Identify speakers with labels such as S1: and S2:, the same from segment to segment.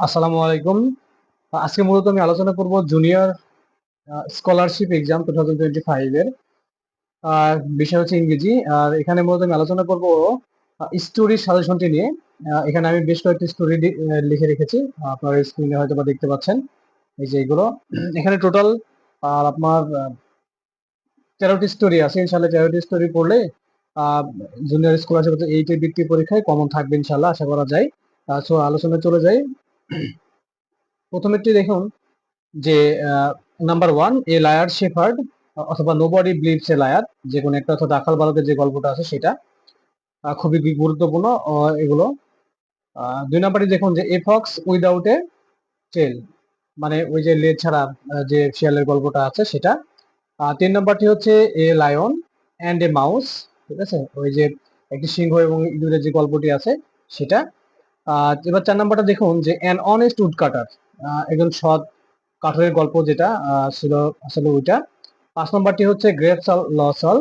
S1: আসসালামু আলাইকুম। আজকে মূলত আমি আলোচনা করব জুনিয়র স্কলারশিপ এক্সাম 2025 এর। বিষয় হচ্ছে ইংরেজি। আর এখানে মূলত আমি আলোচনা করব স্টোরি সাজেশনটি নিয়ে। এখানে আমি বেশ কয়েকটি স্টোরি লিখে রেখেছি। আপনারা স্ক্রিনে হয়তো বা দেখতে পাচ্ছেন, এই যে এগুলো। এখানে টোটাল আর আপনার 13টি স্টোরি আছে। ইনশাল্লাহ 13টি স্টোরি পড়লে জুনিয়র স্কলারশিপ 8 এর বৃত্তি পরীক্ষায় কমন থাকবে ইনশাল্লাহ, আশা করা যায়। সো আলোচনায় চলে যাই। প্রথমেরটি দেখুন যে number one, a liar shepherd অথবা নোবডি বিলিভস এ লায়ার, যে কোনো একটা, অর্থাৎ রাখাল বালকের যে গল্পটা আছে সেটা খুবই গুরুত্বপূর্ণ এগুলো। দুই নাম্বারটি দেখুন যে এ ফক্স উইদাউট এ টেল, মানে ওই যে লেজ ছাড়া যে শিয়ালের গল্পটা আছে সেটা। তিন নাম্বারটি হচ্ছে a lion and a mouse, ঠিক আছে, ওই যে একটি সিংহ এবং ইঁদুরের যে গল্পটি আছে সেটা। এবার চার নাম্বারটা দেখুন যে অ্যান অনেস্ট উড কাটার, একজন সৎ কাঠের গল্প, যেটা ছিল আসলে ওইটা। পাঁচ নম্বরটি হচ্ছে গ্রেপস লসল,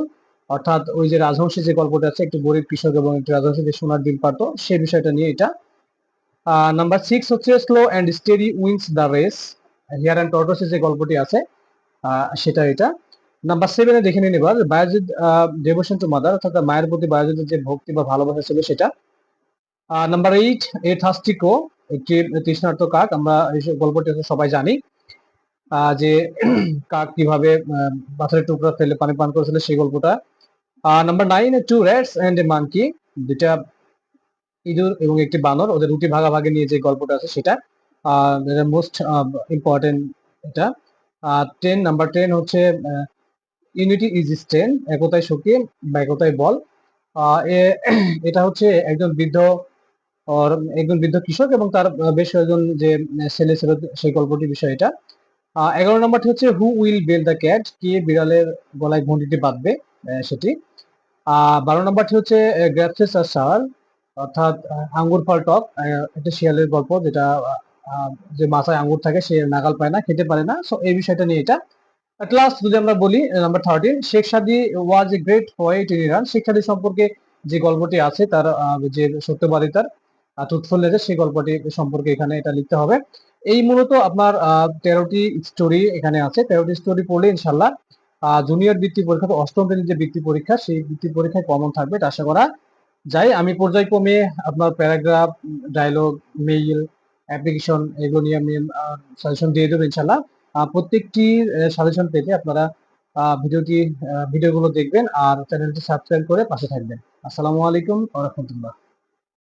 S1: অর্থাৎ ওই যে রাজহংসী যে গল্পটা আছে, একটি গরিব কৃষক এবং একটি রাজহংসী যে সোনার ডিম পারতো, সেই বিষয়টা নিয়ে এটা। নাম্বার সিক্স হচ্ছে slow and steady wins the race, hare and টর্টসের যে গল্পটি আছে সেটা এটা। নাম্বার সেভেনে দেখে নিন এবার বায়োজিৎ ডেভোশন টু মাদার, অর্থাৎ তার মায়ের প্রতি বায়োজিতের যে ভক্তি বা ভালোবাসা ছিল সেটা। নাম্বার এইট, এ থাস্টিকো, একটি তৃষ্ণার্ত কাক। আমরা এই গল্পটি সবাই জানি, যে কাক কিভাবে পাথরের টুকরা ফেলে পানি পান করেছিল, সেই গল্পটা। Number nine, two rats and a monkey, দুইটা ইঁদুর এবং একটি বানর, ওদের রুটি ভাগাভাগি নিয়ে যে গল্পটা আছে সেটা মোস্ট ইম্পর্টেন্ট এটা। নাম্বার টেন হচ্ছে ইউনিটি ইজ স্ট্রেংথ, একতাই শক্তি বা একতাই বল। এটা হচ্ছে একজন বৃদ্ধ ওর একজন বৃদ্ধ কৃষক এবং তার বেশ কয়েকজন যে ছেলে ছিল, সেই গল্পটি বিষয় এটা। 11 নম্বরটি হচ্ছে who will bell the cat, কে বিড়ালের গলায় ঘন্টিটি বাঁধবে, সেটি। 12 নম্বরটি হচ্ছে গ্রাফসেস আর সার, অর্থাৎ আঙ্গুর ফল টক, একটা শিয়ালের গল্প, যেটা যে মাথায় আঙ্গুর থাকে সে নাগাল পায় না, খেতে পারে না, সো এই বিষয়টা নিয়ে এটা। অ্যাট লাস্ট যদি আমরা বলি number 13, Sheikh Saadi was a great poet in Iran, Sheikh Saadi সম্পর্কে যে গল্পটি আছে, তার যে সত্যবাদিতার ট্রুথফুলনেস, সেই গল্পটি সম্পর্কে এখানে এটা লিখতে হবে। এই মূলত আপনার 13টি স্টোরি এখানে আছে। 13টি স্টোরি পড়লে ইনশাল্লাহ জুনিয়র বৃত্তি পরীক্ষা, অষ্টম শ্রেণীর যে বৃত্তি পরীক্ষা, সেই বৃত্তি পরীক্ষায় কমন থাকবে, এটা আশা করা যায়। আমি পর্যায়ক্রমে আপনার প্যারাগ্রাফ, ডায়লগ, মেইল, অ্যাপ্লিকেশন, এগুলো নিয়ে আমি সাজেশন দিয়ে দেবো ইনশাল্লাহ। প্রত্যেকটি সাজেশন পেতে আপনারা ভিডিওগুলো দেখবেন আর চ্যানেলটি সাবস্ক্রাইব করে পাশে থাকবেন। আসসালামু আলাইকুম ওয়া রাহমাতুল্লাহ।